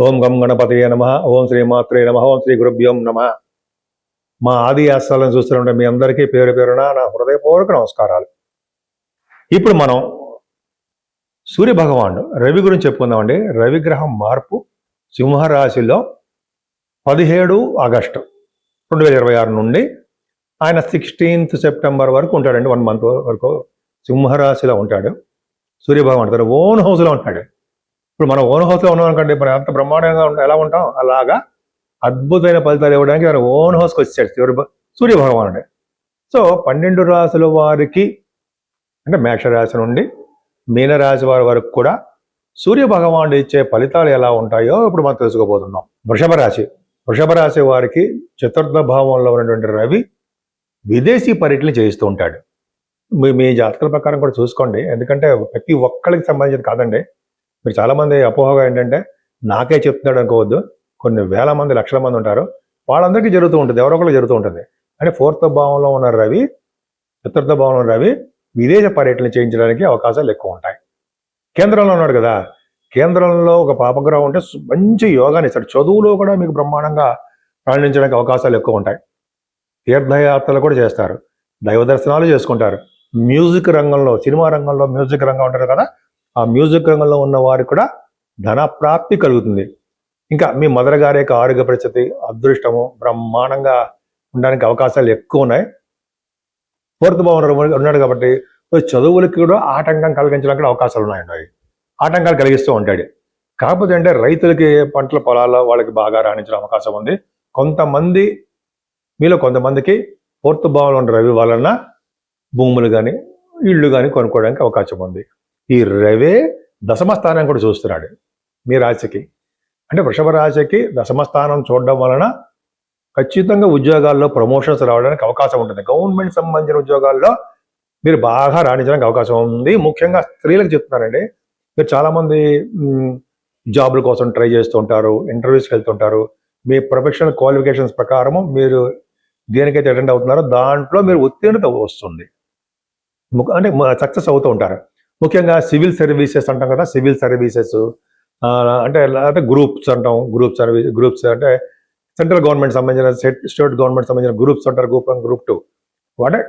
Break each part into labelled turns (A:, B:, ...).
A: ఓం గం గణపతయే నమః. ఓం శ్రీమాత్రే నమః. ఓం శ్రీ గురుభ్యోం నమః. మా ఆది ఆస్థాలను చూస్తుంటే మీ అందరికీ పేరు పేరున నా హృదయపూర్వక నమస్కారాలు. ఇప్పుడు మనం సూర్య భగవానుడు రవి గురించి చెప్పుకుందామండి. రవి గ్రహం మార్పు సింహరాశిలో 17 ఆగస్టు 2026 నుండి ఆయన 16th సెప్టెంబర్ వరకు ఉంటాడండి. 1 month వరకు సింహరాశిలో ఉంటాడు. సూర్య భగవానుడు తన ఓన్ హౌస్లో ఉంటాడు. ఇప్పుడు మనం ఓన్ హౌస్లో ఉన్నాం అనుకోండి, మనం ఎంత బ్రహ్మాండంగా ఎలా ఉంటాం అలాగా అద్భుతమైన ఫలితాలు ఇవ్వడానికి మన ఓన్ హౌస్కి వచ్చాడు సూర్య భగవానుడే. సో 12 రాశుల వారికి అంటే మేషరాశి నుండి మీనరాశి వారి వరకు కూడా సూర్య భగవానుడు ఇచ్చే ఫలితాలు ఎలా ఉంటాయో ఇప్పుడు మనం తెలుసుకోబోతున్నాం. వృషభ రాశి వారికి చతుర్థ భావంలో ఉన్నటువంటి రవి విదేశీ పర్యటన చేయిస్తూ ఉంటాడు. మీ జాతకాల ప్రకారం కూడా చూసుకోండి, ఎందుకంటే ప్రతి ఒక్కరికి సంబంధించి కాదండి. మీరు చాలామంది అపోహగా ఏంటంటే నాకే చెప్తున్నాడు అనుకోవద్దు, కొన్ని వేల మంది లక్షల మంది ఉంటారు, వాళ్ళందరికీ జరుగుతూ ఉంటుంది, ఎవరో ఒకరికి జరుగుతూ ఉంటుంది. అంటే 4th భావంలో ఉన్న రవి, చతుర్థ భావంలో ఉన్న రవి విదేశ పర్యటన చేయించడానికి అవకాశాలు ఎక్కువ ఉంటాయి. కేంద్రంలో ఉన్నాడు కదా, కేంద్రంలో ఒక పాపగ్రహం ఉంటే మంచి యోగాన్ని ఇస్తాడు. చదువులో కూడా మీకు బ్రహ్మాండంగా రాణించడానికి అవకాశాలు ఎక్కువ ఉంటాయి. తీర్థయాత్రలు కూడా చేస్తారు, దైవ దర్శనాలు చేసుకుంటారు. మ్యూజిక్ రంగంలో, సినిమా రంగంలో మ్యూజిక్ రంగం ఉంటారు కదా, ఆ మ్యూజిక్ రంగంలో ఉన్న వారికి కూడా ధన ప్రాప్తి కలుగుతుంది. ఇంకా మీ మదర్ గారి యొక్క ఆరోగ్య పరిస్థితి, అదృష్టము బ్రహ్మాండంగా ఉండడానికి అవకాశాలు ఎక్కువ ఉన్నాయి. 4th భావంలో ఉన్నాడు కాబట్టి చదువులకి కూడా ఆటంకం కలిగించడానికి కూడా అవకాశాలు ఉన్నాయండి. ఆటంకాలు కలిగిస్తూ ఉంటాడు. కాకపోతే అంటే రైతులకి పంటల పొలాల్లో వాళ్ళకి బాగా రాణించడం అవకాశం ఉంది. మీలో కొంతమందికి 4th భావంలో ఉన్న రవి వలన భూములు కానీ ఇళ్ళు కానీ కొనుక్కోవడానికి అవకాశం ఉంది. ఈ రవే దశమ స్థానం కూడా చూస్తున్నాడు మీ రాశికి. అంటే వృషభ రాశికి దశమ స్థానం చూడడం వలన ఖచ్చితంగా ఉద్యోగాల్లో ప్రమోషన్స్ రావడానికి అవకాశం ఉంటుంది. గవర్నమెంట్ సంబంధించిన ఉద్యోగాల్లో మీరు బాగా రాణించడానికి అవకాశం ఉంది. ముఖ్యంగా స్త్రీలకు చెప్తున్నారండి. మీరు చాలామంది జాబుల కోసం ట్రై చేస్తూ ఉంటారు, ఇంటర్వ్యూస్కి వెళ్తుంటారు. మీ ప్రొఫెషనల్ క్వాలిఫికేషన్స్ ప్రకారము మీరు దేనికైతే అటెండ్ అవుతున్నారో దాంట్లో మీరు ఉత్తీర్ణత వస్తుంది, అంటే సక్సెస్ అవుతూ ఉంటారు. ముఖ్యంగా సివిల్ సర్వీసెస్ అంటాం కదా, సివిల్ సర్వీసెస్ అంటే గ్రూప్స్ అంటాం. గ్రూప్స్ అంటే సెంట్రల్ గవర్నమెంట్ సంబంధించిన, స్టేట్ గవర్నమెంట్ సంబంధించిన గ్రూప్స్ అంటారు. గ్రూప్ 1, గ్రూప్ 2 అంటే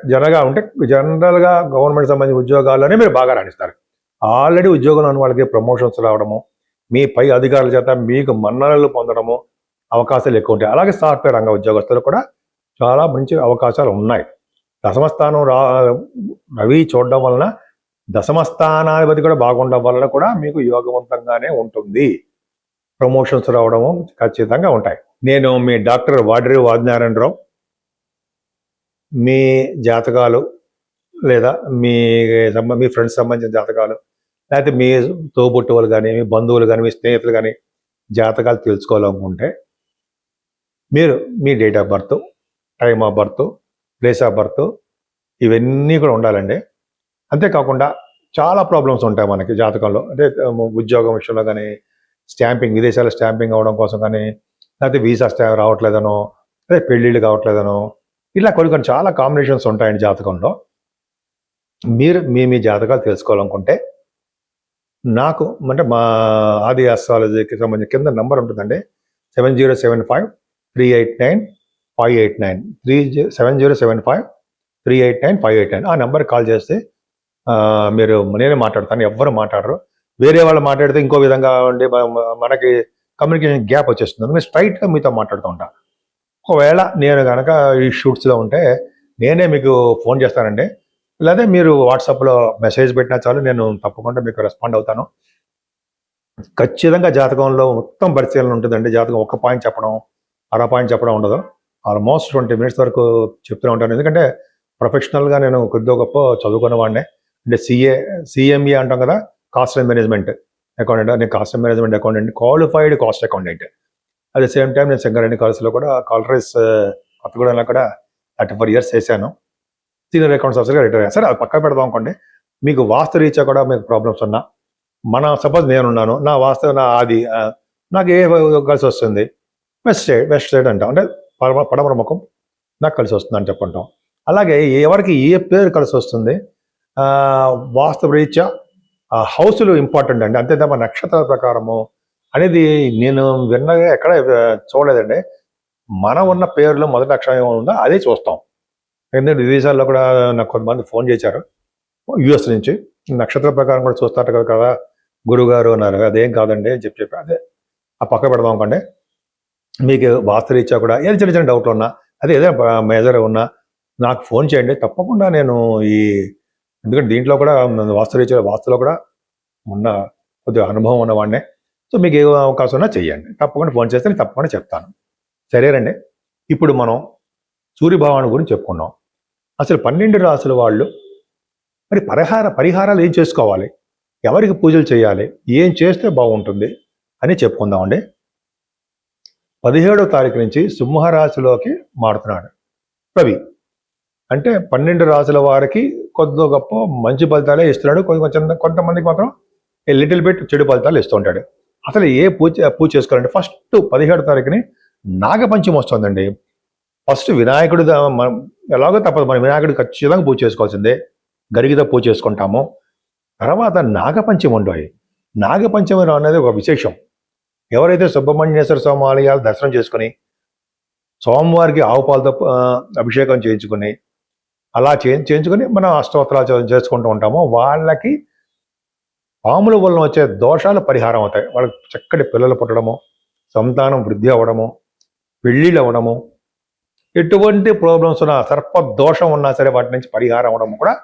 A: జనరల్గా గవర్నమెంట్ సంబంధించిన ఉద్యోగాల్లోనే మీరు బాగా రాణిస్తారు. ఆల్రెడీ ఉద్యోగంలో ఉన్న వాళ్ళకి ప్రమోషన్స్ రావడము, మీ పై అధికారుల చేత మీకు మన్ననలు పొందడము అవకాశాలు ఎక్కువ ఉంటాయి. అలాగే సాఫ్ట్వేర్ రంగ ఉద్యోగస్తులు కూడా చాలా మంచి అవకాశాలు ఉన్నాయి. దశమస్థానం రవి చూడడం వలన, దశమస్థానాధిపతి కూడా బాగుండడం వలన కూడా మీకు యోగవంతంగానే ఉంటుంది. ప్రమోషన్స్ రావడము ఖచ్చితంగా ఉంటాయి. నేను మీ డాక్టర్ వాడ్రి వాదినారాయణరావు. మీ జాతకాలు లేదా మీ ఫ్రెండ్స్ సంబంధించిన జాతకాలు, లేకపోతే మీ తోబుట్టువులు కానీ, మీ బంధువులు కానీ, మీ స్నేహితులు కానీ జాతకాలు తెలుసుకోవాలనుకుంటే మీరు మీ date of birth, time of birth, place of birth ఇవన్నీ కూడా ఉండాలండి. అంతేకాకుండా చాలా ప్రాబ్లమ్స్ ఉంటాయి మనకి జాతకంలో. అంటే ఉద్యోగం విషయంలో కానీ, స్టాంపింగ్, విదేశాల స్టాంపింగ్ అవ్వడం కోసం కానీ, లేకపోతే వీసా రావట్లేదనో, అదే పెళ్ళిళ్ళు కావట్లేదనో, ఇలా కొన్ని చాలా కాంబినేషన్స్ ఉంటాయండి జాతకంలో. మీరు మీ జాతకాలు తెలుసుకోవాలనుకుంటే నాకు అంటే మా ఆది ఆస్ట్రాలజీకి సంబంధించిన కింద నంబర్ ఉంటుందండి, 7075389589 7075389589. ఆ నెంబర్ కాల్ చేస్తే నేనే మాట్లాడతాను, ఎవ్వరు మాట్లాడరు. వేరే వాళ్ళు మాట్లాడితే ఇంకో విధంగా ఉండి మనకి కమ్యూనికేషన్ గ్యాప్ వచ్చేస్తుంది. అందుకని స్ట్రైట్గా మీతో మాట్లాడుతూ ఉంటాను. ఒకవేళ నేను కనుక ఈ షూట్స్లో ఉంటే నేనే మీకు ఫోన్ చేస్తానండి, లేదా మీరు వాట్సాప్లో మెసేజ్ పెట్టినా చాలు, నేను తప్పకుండా మీకు రెస్పాండ్ అవుతాను. ఖచ్చితంగా జాతకంలో మొత్తం పరిశీలన ఉంటుందండి. జాతకం ఒక పాయింట్ చెప్పడం, అర పాయింట్ చెప్పడం ఉండదు. ఆల్మోస్ట్ 20 minutes వరకు చెప్తూనే ఉంటాను. ఎందుకంటే ప్రొఫెషనల్గా నేను కొద్దిగా గొప్ప చదువుకున్న వాడినే. అంటే CME అంటాం కదా, కాస్ట్ అండ్ మేనేజ్మెంట్ అకౌంటెంట్. నేను cost and management accountant, qualified cost accountant. At the same time నేను సింగరేణి కాలేజ్లో కూడా, కాలరీస్ కొత్తగూడెంలో కూడా 34 years చేశాను. సీనియర్ అకౌంట్స్ ఆఫీసర్గా రిటైర్ అయ్యాను. సరే, అది పక్క పెడదాం అనుకోండి. మీకు వాస్తు రీత్యా కూడా మీకు ప్రాబ్లమ్స్ ఉన్నా, సపోజ్ నేనున్నాను, నా వాస్తు ఆది నాకు ఏ కలిసి వస్తుంది, వెస్ట్ సైడ్ అంటాం, అంటే పడమర ముఖం నాకు కలిసి వస్తుంది అని చెప్పుకుంటాం. అలాగే ఎవరికి ఏ పేరు కలిసి వస్తుంది, వాస్తు రీత్యా హౌస్లు ఇంపార్టెంట్ అండి. అంతే తప్ప నక్షత్రాల ప్రకారము అనేది నేను విన్నగా ఎక్కడ చూడలేదండి. మనం ఉన్న పేరులో మొదటి అక్షరం ఏముందో అదే చూస్తాం. ఎందుకంటే విదేశాల్లో కూడా నాకు కొంతమంది ఫోన్ చేశారు యుఎస్ నుంచి, నక్షత్ర ప్రకారం కూడా చూస్తారు కదా గురుగారు అన్నారు. అదేం కాదండి అని చెప్పి అదే ఆ పక్క పెడదాం అనుకోండి. మీకు వాస్తురీత్యా కూడా ఏదో చిన్న చిన్న డౌట్లు ఉన్నా, అదే ఏదైనా మేజర్ ఉన్నా నాకు ఫోన్ చేయండి, తప్పకుండా నేను ఎందుకంటే దీంట్లో కూడా వాస్తురీత్యా వాస్తులో కూడా ఉన్న కొద్దిగా అనుభవం ఉన్నవాడినే. సో మీకు ఏ అవకాశం ఉన్నా చెయ్యండి, తప్పకుండా ఫోన్ చేస్తే నేను తప్పకుండా చెప్తాను. సరేనండి. ఇప్పుడు మనం సూర్యభగవాను గురించి చెప్పుకున్నాం. అసలు 12 రాసుల వాళ్ళు మరి పరిహారాలు ఏం చేసుకోవాలి, ఎవరికి పూజలు చేయాలి, ఏం చేస్తే బాగుంటుంది అని చెప్పుకుందామండి. 17వ తారీఖు నుంచి సింహరాశిలోకి మారుతున్నాడు రవి. అంటే 12 రాసుల వారికి కొద్ది గొప్ప మంచి ఫలితాలే ఇస్తున్నాడు, కొంతమందికి మాత్రం లిటిల్ బిట్ చెడు ఫలితాలు ఇస్తూ ఉంటాడు. అసలు ఏ పూజ చేసుకోవాలంటే ఫస్ట్ 17వ తారీఖుని నాగపంచమి వస్తుందండి. ఫస్ట్ వినాయకుడు ఎలాగో తప్పదు, మన వినాయకుడు ఖచ్చితంగా పూజ చేసుకోవాల్సిందే, గరిగితో పూజ చేసుకుంటాము. తర్వాత నాగపంచమి ఉండవు. నాగపంచమి అనేది ఒక విశేషం. ఎవరైతే సుబ్రహ్మణ్యేశ్వర స్వామి ఆలయాలు దర్శనం చేసుకుని సోమవారికి ఆవు పాలతో అభిషేకం చేయించుకుని అలా చేయించుకుని మనం అష్టోత్తరాలు చేసుకుంటూ ఉంటామో వాళ్ళకి పాముల వలన వచ్చే దోషాలు పరిహారం అవుతాయి. వాళ్ళకి చక్కటి పిల్లలు పుట్టడము, సంతానం వృద్ధి అవ్వడము, పెళ్ళిళ్ళు అవ్వడము, ఎటువంటి ప్రాబ్లమ్స్ ఉన్నా, సర్ప దోషం ఉన్నా సరే వాటి నుంచి పరిహారం అవ్వడం కూడా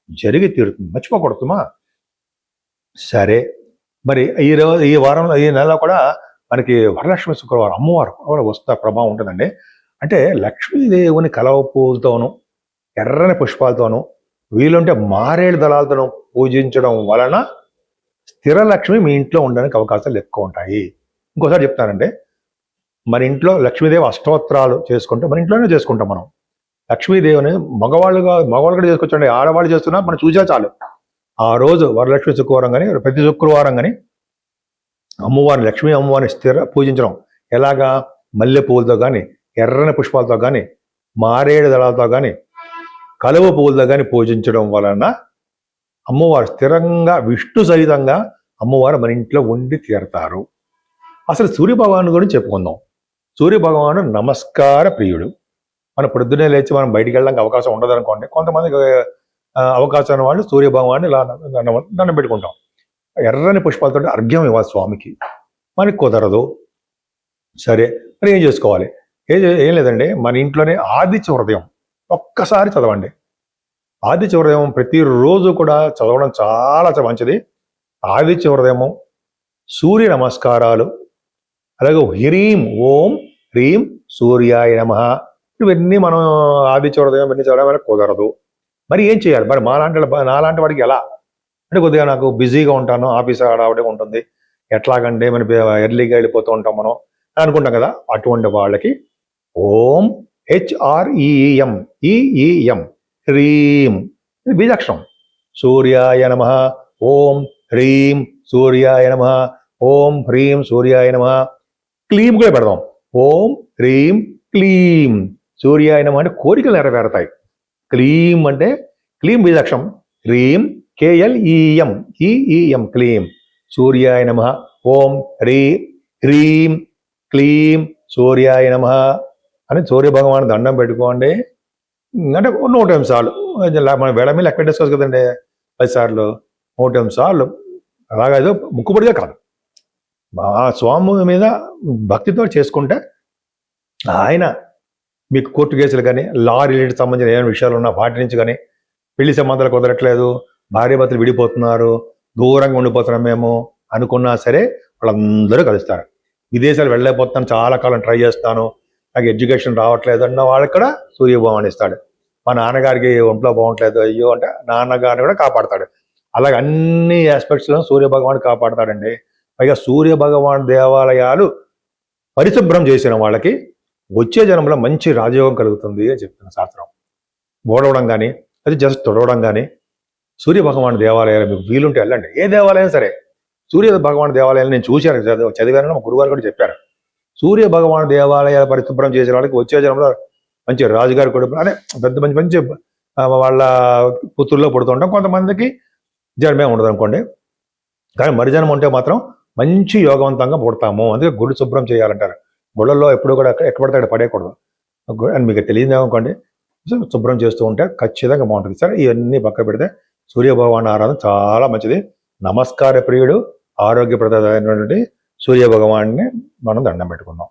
A: జరిగి తీరుతుంది. మర్చిపోకూడదుమా? సరే, మరి ఈ వారంలో ఈ నెల కూడా మనకి వరలక్ష్మి శుక్రవారం అమ్మవారు కూడా వస్తున్న ప్రభావం ఉంటుందండి. అంటే లక్ష్మీదేవుని కలవ పూలతోనూ ఎర్రని పుష్పాలతోనూ వీలుంటే మారేడు దళాలతోనూ పూజించడం వలన స్థిర లక్ష్మి మీ ఇంట్లో ఉండడానికి అవకాశాలు ఎక్కువ ఉంటాయి. ఇంకోసారి చెప్తానంటే, మన ఇంట్లో లక్ష్మీదేవి అష్టోత్తరాలు చేసుకుంటే మన ఇంట్లోనే చేసుకుంటాం. మనం లక్ష్మీదేవిని మగవాళ్ళు కూడా చేసుకోవచ్చండి, ఆడవాళ్ళు చేస్తున్నా మనం చూసా చాలు. ఆ రోజు వరలక్ష్మి శుక్రవారం కానీ ప్రతి శుక్రవారం కానీ అమ్మవారిని, లక్ష్మీ అమ్మవారిని పూజించడం ఎలాగా, మల్లె పువ్వులతో కానీ, ఎర్రని పుష్పాలతో కానీ, మారేడు దళాలతో కానీ, కలువ పువ్వులతో కానీ పూజించడం వలన అమ్మవారు స్థిరంగా విష్ణు సహితంగా అమ్మవారు మన ఇంట్లో ఉండి తీరతారు. అసలు సూర్యభగవాను గురించి చెప్పుకుందాం. సూర్యభగవాను నమస్కార ప్రియుడు. మనం పొద్దున్నే లేచి మనం బయటికి వెళ్ళడానికి అవకాశం ఉండదు అనుకోండి, కొంతమందికి అవకాశం వాళ్ళు సూర్యభగవాన్ని ఇలా దండం పెట్టుకుంటాం. ఎర్రని పుష్పాలతో అర్ఘ్యం ఇవ్వాలి స్వామికి, మనకి కుదరదు. సరే, మరి ఏం చేసుకోవాలి? ఏం లేదండి, మన ఇంట్లోనే ఆదిత్య హృదయం ఒక్కసారి చదవండి. ఆదిత్య హృదయం ప్రతిరోజు కూడా చదవడం చాలా మంచిది. ఆదిత్య హృదయము, సూర్య నమస్కారాలు, అలాగే హ్రీం ఓం హ్రీం సూర్యాయ నమః, ఇవన్నీ మనం ఆదిత్య హృదయం ఇవన్నీ చదవడం వల్ల కుదరదు. మరి ఏం చేయాలి? మరి నాలాంటి వాడికి ఎలా అంటే, కొద్దిగా నాకు బిజీగా ఉంటాను, ఆఫీస్ ఆడవడం ఉంటుంది, ఎట్లాగంటే మనం ఎర్లీగా వెళ్ళిపోతూ ఉంటాం మనం అనుకుంటాం కదా, అటువంటి వాళ్ళకి ఓం HREEM హ్రీం బీజాక్షరం సూర్యాయ నమః, ఓం హ్రీం సూర్యాయ నమః, ఓం హ్రీం సూర్యాయ నమః. క్లీం కూడా పెడదాం, ఓం హ్రీం క్లీం సూర్యాయ నమః అంటే కోరికలు నెరవేరుతాయి. క్లీం అంటే క్లీం బీజాక్షరం, హ్రీం KLEM క్లీం సూర్యాయ నమః, ఓం హ్రీం క్లీం సూర్యాయ నమః అని సూర్య భగవాన్ దండం పెట్టుకోండి. అంటే 100 సార్లు, మన వేళ మీద లెక్క పెట్టేసుకోవచ్చు కదండి, 10 సార్లు 100 సార్లు. అలాగా ఏదో ముక్కుబడిగా కాదు, ఆ స్వామి మీద భక్తితో చేసుకుంటే ఆయన మీకు కోర్టు కేసులు కానీ, లా రిలేటెడ్ సంబంధించిన ఏమైనా విషయాలు ఉన్నా వాటి నుంచి కానీ, పెళ్లి సంబంధాలు కుదరట్లేదు, భార్యాభర్తలు విడిపోతున్నారు, దూరంగా ఉండిపోతున్నాం మేము అనుకున్నా సరే వాళ్ళందరూ కలుస్తారు. విదేశాలు వెళ్ళలేకపోతున్నాను, చాలా కాలం ట్రై చేస్తాను, నాకు ఎడ్యుకేషన్ రావట్లేదు అన్న వాళ్ళకి కూడా సూర్యభగవాన్ ఇస్తాడు. మా నాన్నగారికి ఒంట్లో బాగుంటలేదు అయ్యో అంటే నాన్నగారిని కూడా కాపాడతాడు. అలాగే అన్ని ఆస్పెక్ట్స్లో సూర్యభగవాన్ కాపాడతాడండి. పైగా సూర్యభగవాన్ దేవాలయాలు పరిశుభ్రం చేసిన వాళ్ళకి వచ్చే జన్మలో మంచి రాజయోగం కలుగుతుంది అని చెప్తున్న శాస్త్రం. ఓడవడం కానీ, అది జస్ట్ తొడవడం కానీ, సూర్యభగవాన్ దేవాలయాలు మీకు వీలుంటే వెళ్ళండి. ఏ దేవాలయం సరే, సూర్య భగవాన్ దేవాలయాలు నేను చూశాను, చదివాను, మా గురుగారు కూడా చెప్పారు. సూర్య భగవాన్ దేవాలయాలు పరిశుభ్రం చేసే వాళ్ళకి వచ్చే జన్మలో మంచి రాజుగారి కొడుకు అదే మంచి వాళ్ళ పుత్రుల్లో పుడుతుంటాం. కొంతమందికి జన్మే ఉండదు అనుకోండి, కానీ మరి జన్మ ఉంటే మాత్రం మంచి యోగవంతంగా పుడతాము. అందుకే గుడి శుభ్రం చేయాలంటారు. గుళ్ళల్లో ఎప్పుడు కూడా ఎక్కడ పడితే అక్కడ పడేయకూడదు. అని మీకు తెలియదు అనుకోండి, శుభ్రం చేస్తూ ఉంటే ఖచ్చితంగా బాగుంటుంది. సరే, ఇవన్నీ పక్క పెడితే సూర్యభగవాన్ ఆరాధన చాలా మంచిది. నమస్కార ప్రియుడు, ఆరోగ్యప్రదమైనటువంటి సూర్యభగవాన్ని మనం దండం పెట్టుకుందాం.